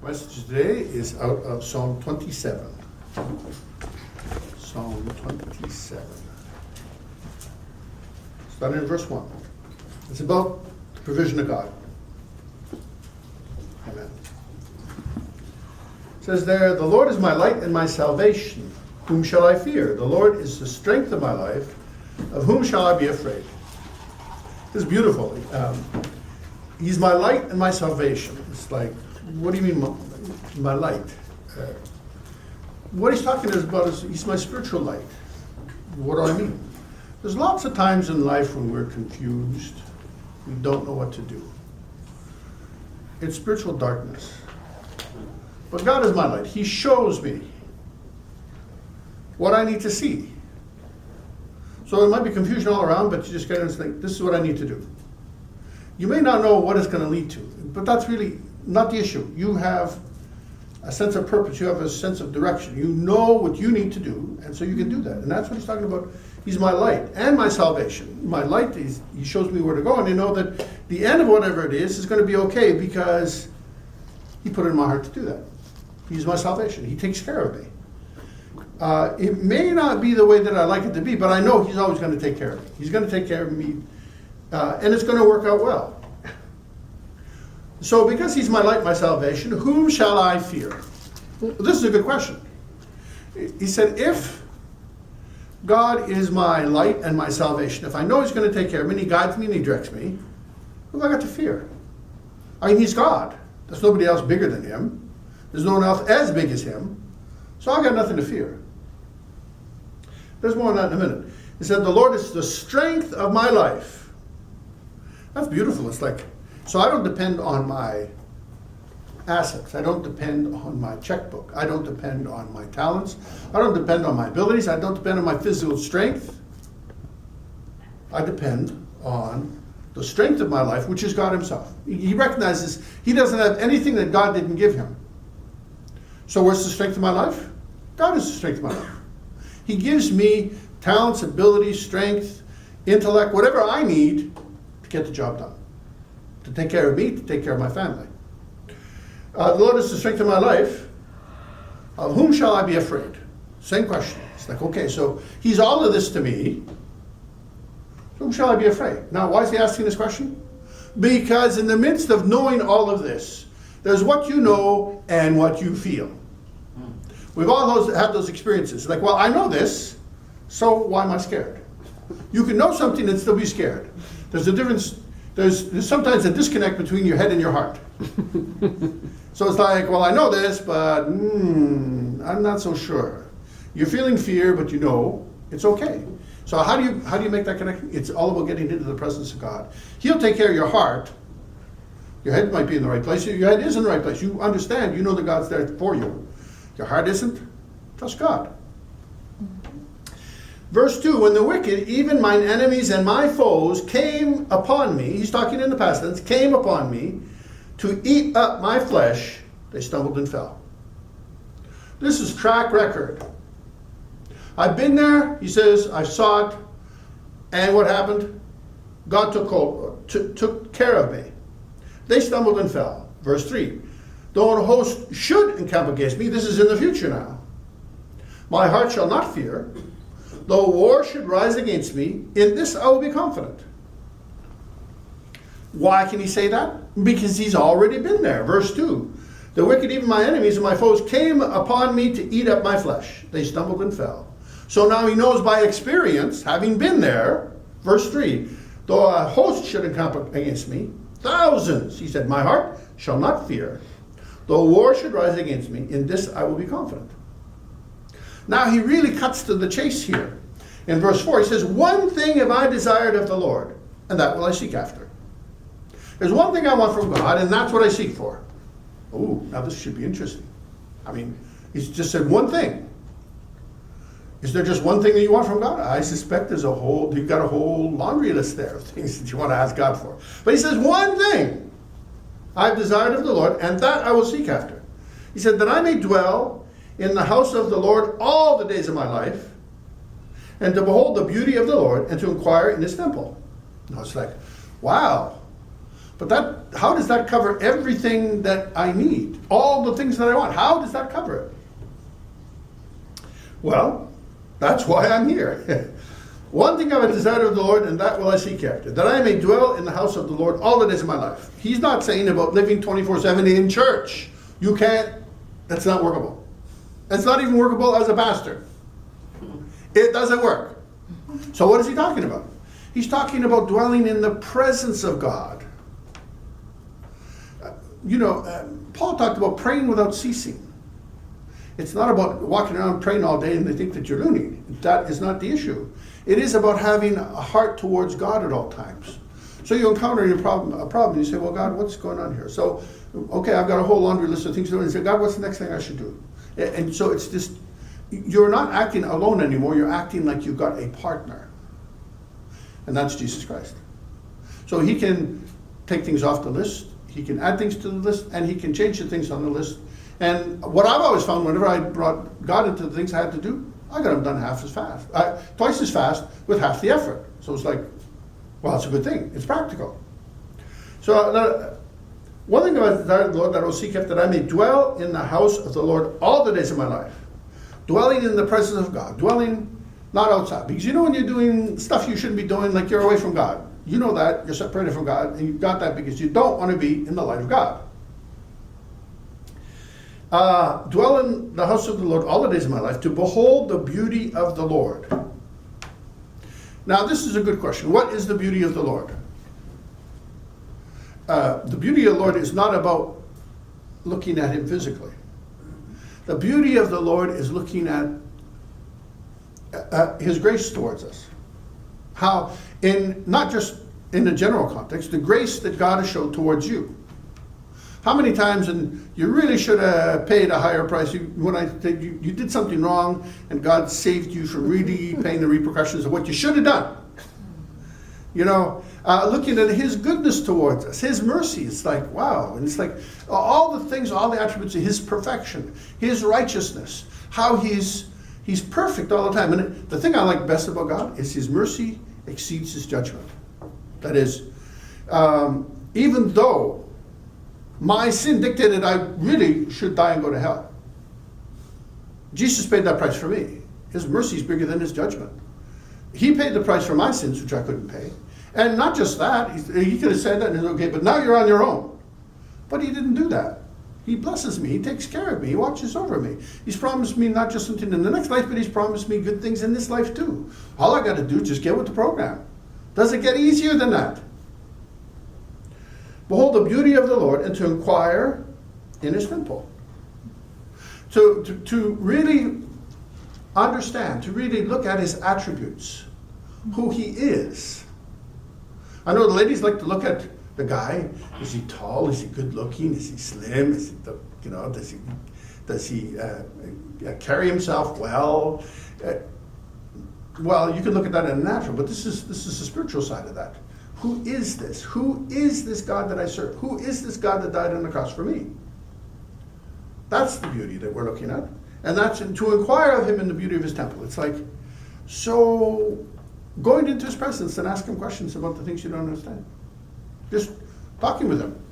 Message today is out of Psalm 27. Psalm 27. Starting in verse 1. It's about the provision of God. Amen. It says there, "The Lord is my light and my salvation. Whom shall I fear? The Lord is the strength of my life. Of whom shall I be afraid?" This is beautiful. He's my light and my salvation. It's like, what do you mean, my light? What he's talking about is he's my spiritual light. What do I mean? There's lots of times in life when we're confused, we don't know what to do. It's spiritual darkness. But God is my light. He shows me what I need to see. So there might be confusion all around, but you just gotta think, this is what I need to do. You may not know what it's going to lead to, but that's really not the issue. You have a sense of purpose. You have a sense of direction. You know what you need to do, and so you can do that. And that's what he's talking about. He's my light and my salvation. My light, he shows me where to go, and you know that the end of whatever it is going to be okay because he put it in my heart to do that. He's my salvation. He takes care of me. It may not be the way that I like it to be, but I know he's always going to take care of me. He's going to take care of me, and it's going to work out well. So because he's my light, my salvation, whom shall I fear? Well, this is a good question. He said, if God is my light and my salvation, if I know he's going to take care of me, and he guides me and he directs me, who have I got to fear? I mean, he's God. There's nobody else bigger than him. There's no one else as big as him. So I've got nothing to fear. There's more on that in a minute. He said, the Lord is the strength of my life. That's beautiful. It's like, so I don't depend on my assets. I don't depend on my checkbook. I don't depend on my talents. I don't depend on my abilities. I don't depend on my physical strength. I depend on the strength of my life, which is God himself. He recognizes he doesn't have anything that God didn't give him. So where's the strength of my life? God is the strength of my life. He gives me talents, abilities, strength, intellect, whatever I need to get the job done. To take care of me, to take care of my family. The Lord is the strength of my life. Of whom shall I be afraid? Same question. It's like, okay, so he's all of this to me. Whom shall I be afraid? Now, why is he asking this question? Because in the midst of knowing all of this, there's what you know and what you feel. We've all had those experiences. Like, well, I know this, so why am I scared? You can know something and still be scared. There's a difference. There's sometimes a disconnect between your head and your heart. So it's like, well, I know this, but I'm not so sure. You're feeling fear, but you know it's okay. So how do you make that connection? It's all about getting into the presence of God. He'll take care of your heart. Your head might be in the right place. Your head is in the right place. You understand. You know that God's there for you. Your heart isn't. Trust God. Verse 2, when the wicked, even mine enemies and my foes, came upon me, he's talking in the past tense, came upon me to eat up my flesh, they stumbled and fell. This is track record. I've been there, he says, I saw it, and what happened? God took care of me. They stumbled and fell. Verse 3, though an host should encamp against me, this is in the future now. My heart shall not fear. Though war should rise against me, in this I will be confident. Why can he say that? Because he's already been there. Verse 2, the wicked, even my enemies and my foes, came upon me to eat up my flesh. They stumbled and fell. So now he knows by experience, having been there, verse 3, though a host should encamp against me, thousands, he said, my heart shall not fear. Though war should rise against me, in this I will be confident. Now he really cuts to the chase here. In verse 4, he says, one thing have I desired of the Lord, and that will I seek after. There's one thing I want from God, and that's what I seek for. Oh, now this should be interesting. I mean, he's just said one thing. Is there just one thing that you want from God? I suspect you've got a whole laundry list there of things that you want to ask God for. But he says, one thing I've desired of the Lord, and that I will seek after. He said, that I may dwell in the house of the Lord all the days of my life, and to behold the beauty of the Lord, and to inquire in his temple. Now it's like, wow. But how does that cover everything that I need? All the things that I want. How does that cover it? Well, that's why I'm here. One thing I have desired of the Lord, and that will I seek after, that I may dwell in the house of the Lord all the days of my life. He's not saying about living 24/7 in church. You can't, that's not workable. It's not even workable as a pastor. It doesn't work. So what is he talking about? He's talking about dwelling in the presence of God. Paul talked about praying without ceasing. It's not about walking around praying all day and they think that you're loony. That is not the issue. It is about having a heart towards God at all times. So you encounter a problem, you say, well, God, what's going on here? So, okay, I've got a whole laundry list of things to do. And you say, God, what's the next thing I should do? And so it's just, you're not acting alone anymore. You're acting like you've got a partner. And that's Jesus Christ. So he can take things off the list. He can add things to the list. And he can change the things on the list. And what I've always found, whenever I brought God into the things I had to do, I got them done twice as fast with half the effort. So it's like, well, it's a good thing. It's practical. So one thing about the Lord that I will seek after, that I may dwell in the house of the Lord all the days of my life. Dwelling in the presence of God. Dwelling not outside. Because when you're doing stuff you shouldn't be doing, like you're away from God. You know that. You're separated from God. And you've got that because you don't want to be in the light of God. Dwell in the house of the Lord all the days of my life, to behold the beauty of the Lord. Now, this is a good question. What is the beauty of the Lord? The beauty of the Lord is not about looking at him physically. The beauty of the Lord is looking at his grace towards us. How, not just in the general context, the grace that God has shown towards you. How many times, and you really should have paid a higher price, when I said you did something wrong and God saved you from really paying the repercussions of what you should have done. Looking at his goodness towards us, his mercy, it's like, wow. And it's like all the things, all the attributes of his perfection, his righteousness, how he's perfect all the time. And the thing I like best about God is his mercy exceeds his judgment. That is, even though my sin dictated I really should die and go to hell, Jesus paid that price for me. His mercy is bigger than his judgment. He paid the price for my sins, which I couldn't pay. And not just that, he could have said that and it's okay, but now you're on your own. But he didn't do that. He blesses me. He takes care of me. He watches over me. He's promised me not just something in the next life, but he's promised me good things in this life too. All I got to do is just get with the program. Does it get easier than that? Behold the beauty of the Lord, and to inquire in his temple. To really understand, to really look at his attributes, who he is. I know the ladies like to look at the guy. Is he tall? Is he good looking? Is he slim? Is he, does he carry himself well? Well, you can look at that in the natural, but this is the spiritual side of that. Who is this? Who is this God that I serve? Who is this God that died on the cross for me? That's the beauty that we're looking at. And that's to inquire of him in the beauty of his temple. It's like, so going into his presence and asking him questions about the things you don't understand. Just talking with him.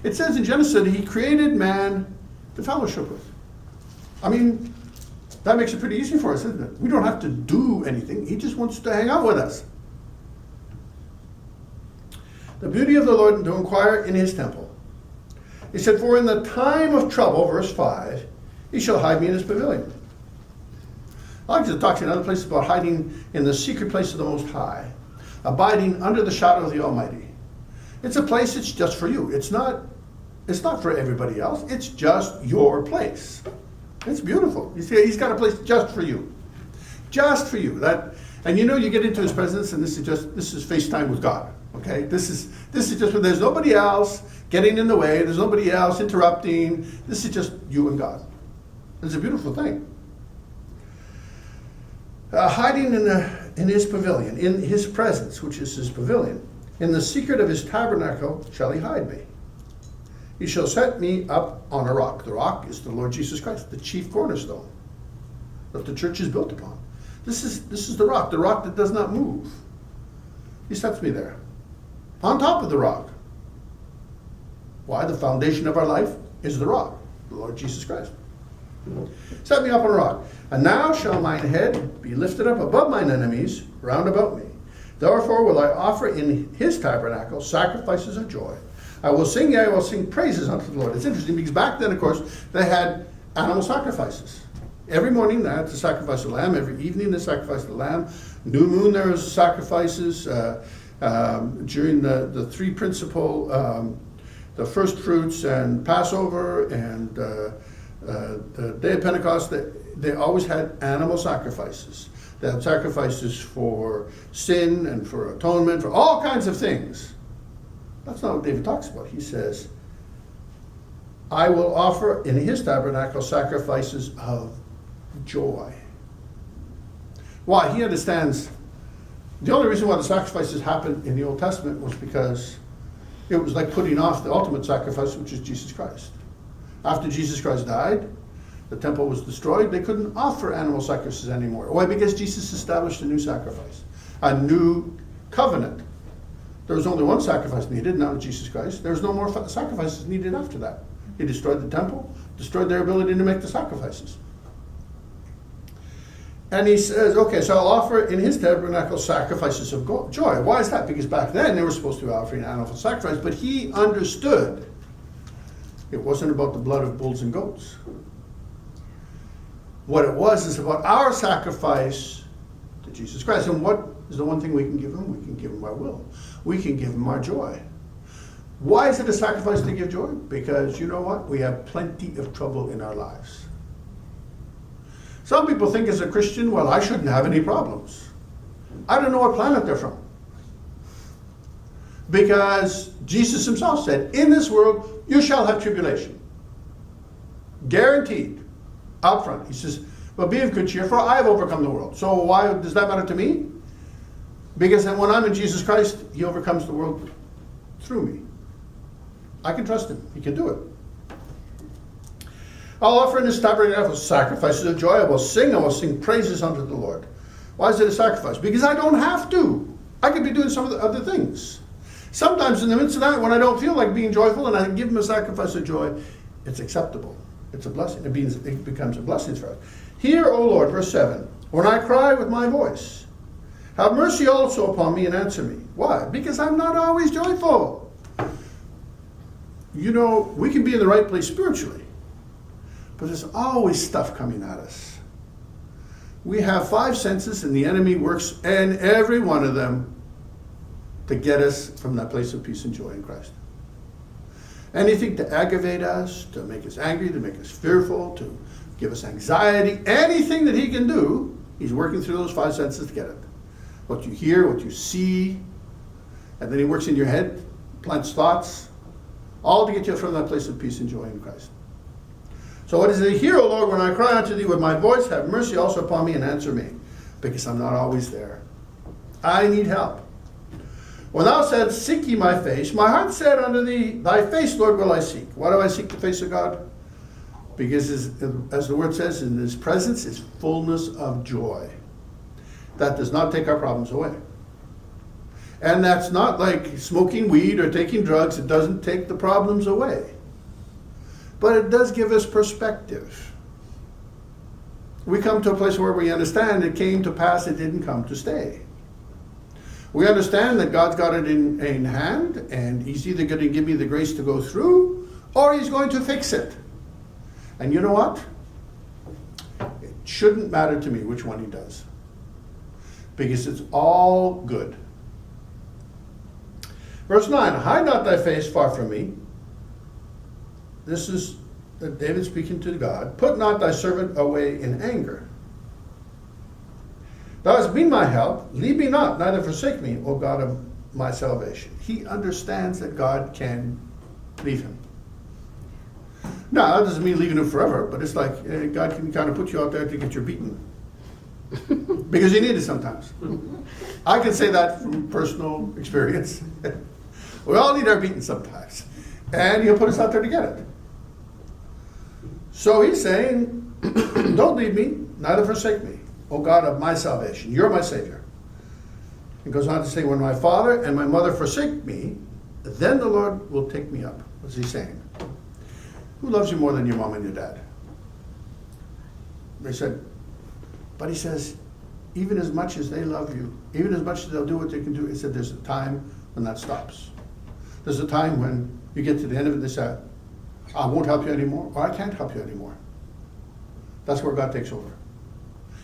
It says in Genesis that he created man to fellowship with. I mean, that makes it pretty easy for us, isn't it? We don't have to do anything. He just wants to hang out with us. The beauty of the Lord, and to inquire in his temple. He said, for in the time of trouble, verse 5, he shall hide me in his pavilion. I like to talk in other places about hiding in the secret place of the Most High, abiding under the shadow of the Almighty. It's a place that's just for you. It's not for everybody else. It's just your place. It's beautiful. You see, he's got a place just for you. Just for you. And you get into his presence, and this is FaceTime with God. Okay? This is just where there's nobody else getting in the way, there's nobody else interrupting. This is just you and God. It's a beautiful thing. Hiding in his pavilion, in his presence, which is his pavilion. In the secret of his tabernacle shall he hide me. He shall set me up on a rock. The rock is the Lord Jesus Christ, the chief cornerstone that the church is built upon. This is the rock that does not move. He sets me there, on top of the rock. Why? The foundation of our life is the rock, the Lord Jesus Christ. Set me up on a rock. And now shall mine head be lifted up above mine enemies round about me. Therefore will I offer in his tabernacle sacrifices of joy. I will sing, yea, I will sing praises unto the Lord. It's interesting because back then, of course, they had animal sacrifices. Every morning they had to sacrifice a lamb. Every evening they sacrificed a lamb. New moon there was sacrifices. During the three principal, the first fruits and Passover and the day of Pentecost, they always had animal sacrifices. They had sacrifices for sin and for atonement, for all kinds of things. That's not what David talks about. He says, I will offer in his tabernacle sacrifices of joy. Why? He understands the only reason why the sacrifices happened in the Old Testament was because it was like putting off the ultimate sacrifice, which is Jesus Christ. After Jesus Christ died, the temple was destroyed. They couldn't offer animal sacrifices anymore. Why? Because Jesus established a new sacrifice, a new covenant. There was only one sacrifice needed, now Jesus Christ. There was no more sacrifices needed after that. He destroyed the temple, destroyed their ability to make the sacrifices. And he says, okay, so I'll offer in his tabernacle sacrifices of joy. Why is that? Because back then they were supposed to be offering animal sacrifice, but he understood it wasn't about the blood of bulls and goats. What it was is about our sacrifice to Jesus Christ. And what is the one thing we can give him? We can give him our will. We can give him our joy. Why is it a sacrifice to give joy? Because you know what? We have plenty of trouble in our lives. Some people think as a Christian, well, I shouldn't have any problems. I don't know what planet they're from. Because Jesus himself said, in this world you shall have tribulation. Guaranteed. Up front. He says, but be of good cheer, for I have overcome the world. So why does that matter to me? Because when I'm in Jesus Christ, he overcomes the world through me. I can trust him. He can do it. I'll offer in his tabernacle sacrifices of joy. I will sing praises unto the Lord. Why is it a sacrifice? Because I don't have to. I could be doing some of the other things. Sometimes in the midst of that, when I don't feel like being joyful and I give him a sacrifice of joy, it's acceptable. It's a blessing. It becomes a blessing for us. Hear, O Lord, verse 7, when I cry with my voice, have mercy also upon me and answer me. Why? Because I'm not always joyful. You know, we can be in the right place spiritually, but there's always stuff coming at us. We have 5 senses and the enemy works in every one of them to get us from that place of peace and joy in Christ. Anything to aggravate us, to make us angry, to make us fearful, to give us anxiety, anything that he can do, he's working through those 5 senses to get it. What you hear, what you see, and then he works in your head, plants thoughts, all to get you from that place of peace and joy in Christ. So what is it? Hear, O Lord, when I cry unto thee with my voice, have mercy also upon me and answer me, because I'm not always there. I need help. When thou saidst, seek ye my face, my heart said unto thee, thy face, Lord, will I seek. Why do I seek the face of God? Because as the word says, in his presence is fullness of joy. That does not take our problems away. And that's not like smoking weed or taking drugs. It doesn't take the problems away. But it does give us perspective. We come to a place where we understand it came to pass, it didn't come to stay. We understand that God's got it in hand, and he's either going to give me the grace to go through, or he's going to fix it. And you know what? It shouldn't matter to me which one he does, because it's all good. Verse 9, hide not thy face far from me. This is David speaking to God. Put not thy servant away in anger. Thou hast been my help. Leave me not, neither forsake me, O God of my salvation. He understands that God can leave him. Now, that doesn't mean leaving him forever, but it's like God can kind of put you out there to get your beaten. Because you need it sometimes. I can say that from personal experience. We all need our beating sometimes. And he'll put us out there to get it. So he's saying, don't leave me, neither forsake me, O God of my salvation. You're my Savior. He goes on to say, when my father and my mother forsake me, then the Lord will take me up. What's he saying? Who loves you more than your mom and your dad? They said, but he says, even as much as they love you, even as much as they'll do what they can do, he said, there's a time when that stops. There's a time when you get to the end of it and they say, I won't help you anymore, or I can't help you anymore. That's where God takes over.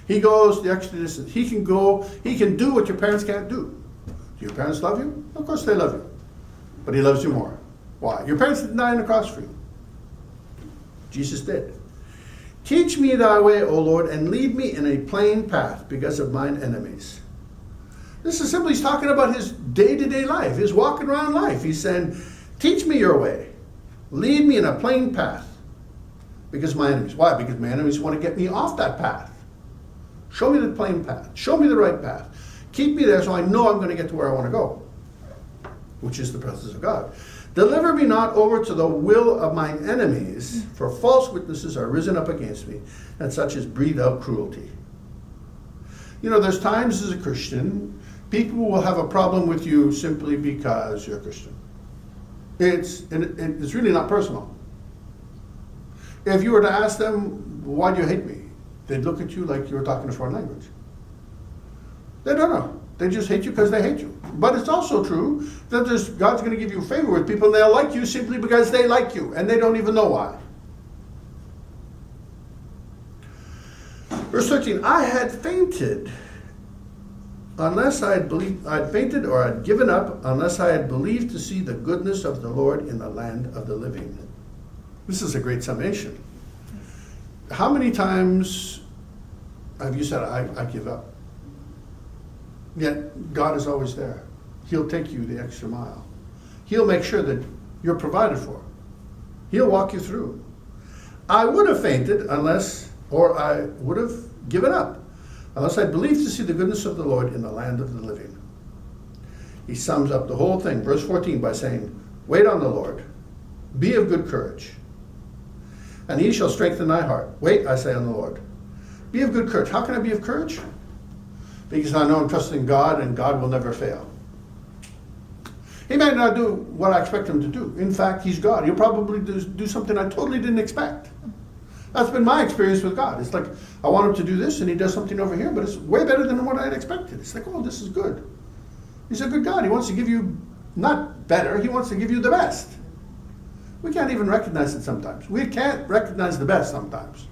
He goes the extra distance. He can go, he can do what your parents can't do. Do your parents love you? Of course they love you. But he loves you more. Why? Your parents didn't die on the cross for you. Jesus did. Teach me thy way, O Lord, and lead me in a plain path because of mine enemies. This is simply, he's talking about his day-to-day life, his walking around life. He's saying, teach me your way. Lead me in a plain path because of my enemies. Why? Because my enemies want to get me off that path. Show me the plain path. Show me the right path. Keep me there so I know I'm going to get to where I want to go, which is the presence of God. Deliver me not over to the will of mine enemies, for false witnesses are risen up against me, and such as breathe out cruelty. You know, there's times as a Christian, people will have a problem with you simply because you're a Christian. It's really not personal. If you were to ask them, why do you hate me? They'd look at you like you were talking a foreign language. They don't know. They just hate you because they hate you. But it's also true that God's going to give you favor with people and they'll like you simply because they like you and they don't even know why. Verse 13, I had fainted unless I had believed, I had fainted or I had given up unless I had believed to see the goodness of the Lord in the land of the living. This is a great summation. How many times have you said, I give up? Yet God is always there. He'll take you the extra mile. He'll make sure that you're provided for. He'll walk you through. I would have fainted or I would have given up, unless I believed to see the goodness of the Lord in the land of the living. He sums up the whole thing, verse 14, by saying, wait on the Lord, be of good courage, and he shall strengthen thy heart. Wait, I say, on the Lord. Be of good courage. How can I be of courage? Because I know I'm trusting God and God will never fail. He may not do what I expect him to do. In fact, he's God. He'll probably do something I totally didn't expect. That's been my experience with God. It's like, I want him to do this and he does something over here, but it's way better than what I had expected. It's like, oh, this is good. He's a good God. He wants to give you not better, he wants to give you the best. We can't even recognize it sometimes. We can't recognize the best sometimes.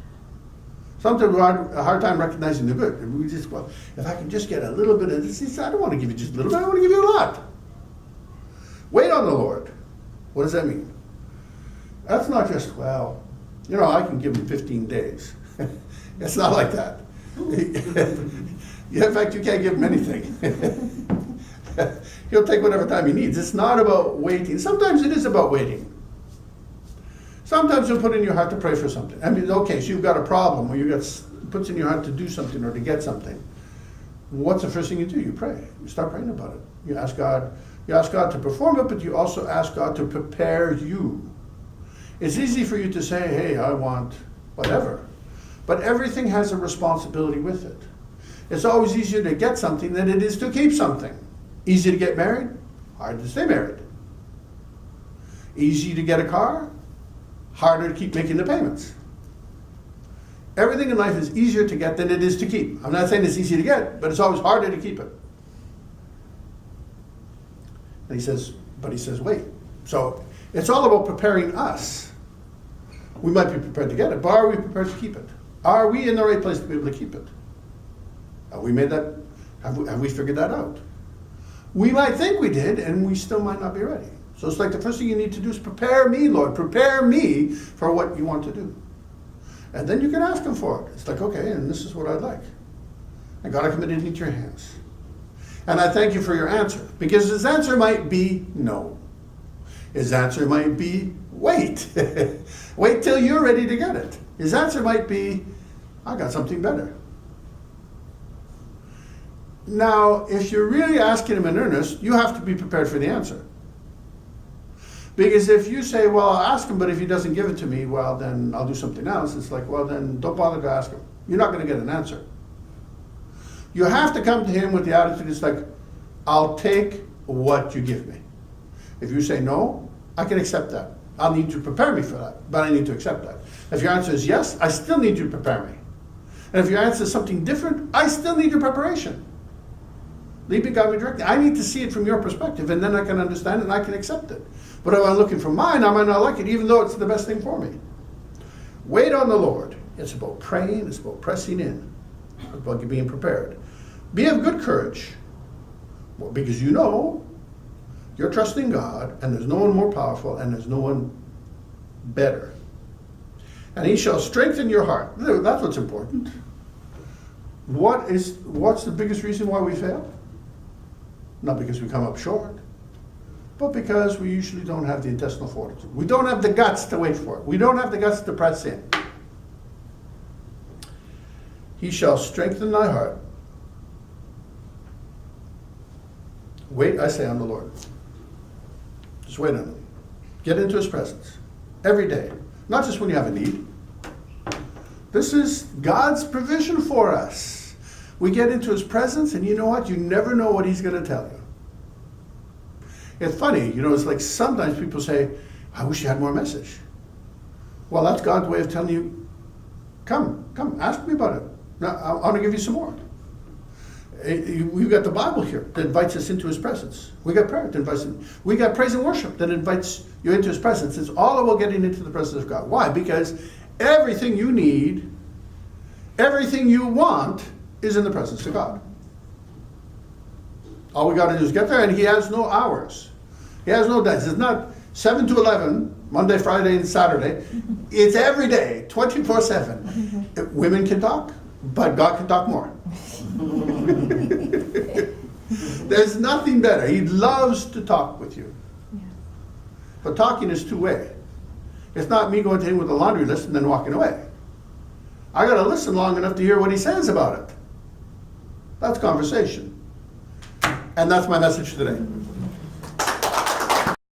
Sometimes we have a hard time recognizing the good. We just, well, if I can just get a little bit of this, I don't want to give you just a little bit, I want to give you a lot. Wait on the Lord. What does that mean? That's not just, well, you know, I can give him 15 days. It's not like that. In fact, you can't give him anything. He'll take whatever time he needs. It's not about waiting. Sometimes it is about waiting. Sometimes you'll put in your heart to pray for something. I mean, okay, so you've got a problem, or puts in your heart to do something or to get something. What's the first thing you do? You pray. You start praying about it. You ask God to perform it, but you also ask God to prepare you. It's easy for you to say, hey, I want whatever. But everything has a responsibility with it. It's always easier to get something than it is to keep something. Easy to get married, hard to stay married. Easy to get a car, harder to keep making the payments. Everything in life is easier to get than it is to keep. I'm not saying it's easy to get, but it's always harder to keep it. And he says, wait. So it's all about preparing us. We might be prepared to get it, but are we prepared to keep it? Are we in the right place to be able to keep it? Have we made that? Have we figured that out? We might think we did, and we still might not be ready. So it's like the first thing you need to do is prepare me, Lord. Prepare me for what you want to do. And then you can ask him for it. It's like, okay, and this is what I'd like. And God, I commit it into your hands. And I thank you for your answer. Because his answer might be no. His answer might be wait. Wait till you're ready to get it. His answer might be, I got something better. Now, if you're really asking him in earnest, you have to be prepared for the answer. Because if you say, well, I'll ask him, but if he doesn't give it to me, well, then I'll do something else. It's like, well, then don't bother to ask him. You're not going to get an answer. You have to come to him with the attitude, it's like, I'll take what you give me. If you say no, I can accept that. I'll need you to prepare me for that, but I need to accept that. If your answer is yes, I still need you to prepare me. And if your answer is something different, I still need your preparation. Lead me, guide me, direct me. I need to see it from your perspective, and then I can understand it and I can accept it. But if I'm looking for mine, I might not like it, even though it's the best thing for me. Wait on the Lord. It's about praying, it's about pressing in, it's about being prepared. Be of good courage. Well, because you know you're trusting God, and there's no one more powerful, and there's no one better. And he shall strengthen your heart. That's what's important. What's the biggest reason why we fail? Not because we come up short, but because we usually don't have the intestinal fortitude. We don't have the guts to wait for it. We don't have the guts to press in. He shall strengthen thy heart. Wait, I say, on the Lord. Just wait on him. Get into his presence every day. Not just when you have a need. This is God's provision for us. We get into his presence, and you know what? You never know what he's going to tell you. It's funny, it's like sometimes people say, I wish you had more message. Well, that's God's way of telling you, come, ask me about it. Now, I want to give you some more. We've got the Bible here that invites us into his presence. We got prayer that invites us. We got praise and worship that invites you into his presence. It's all about getting into the presence of God. Why? Because everything you need, everything you want is in the presence of God. All we got to do is get there, and he has no hours. He has no days. It's not 7 to 11, Monday, Friday, and Saturday. It's every day, 24/7. Women can talk, but God can talk more. There's nothing better. He loves to talk with you. Yeah. But talking is two-way. It's not me going to him with a laundry list and then walking away. I got to listen long enough to hear what he says about it. That's conversation. And that's my message today.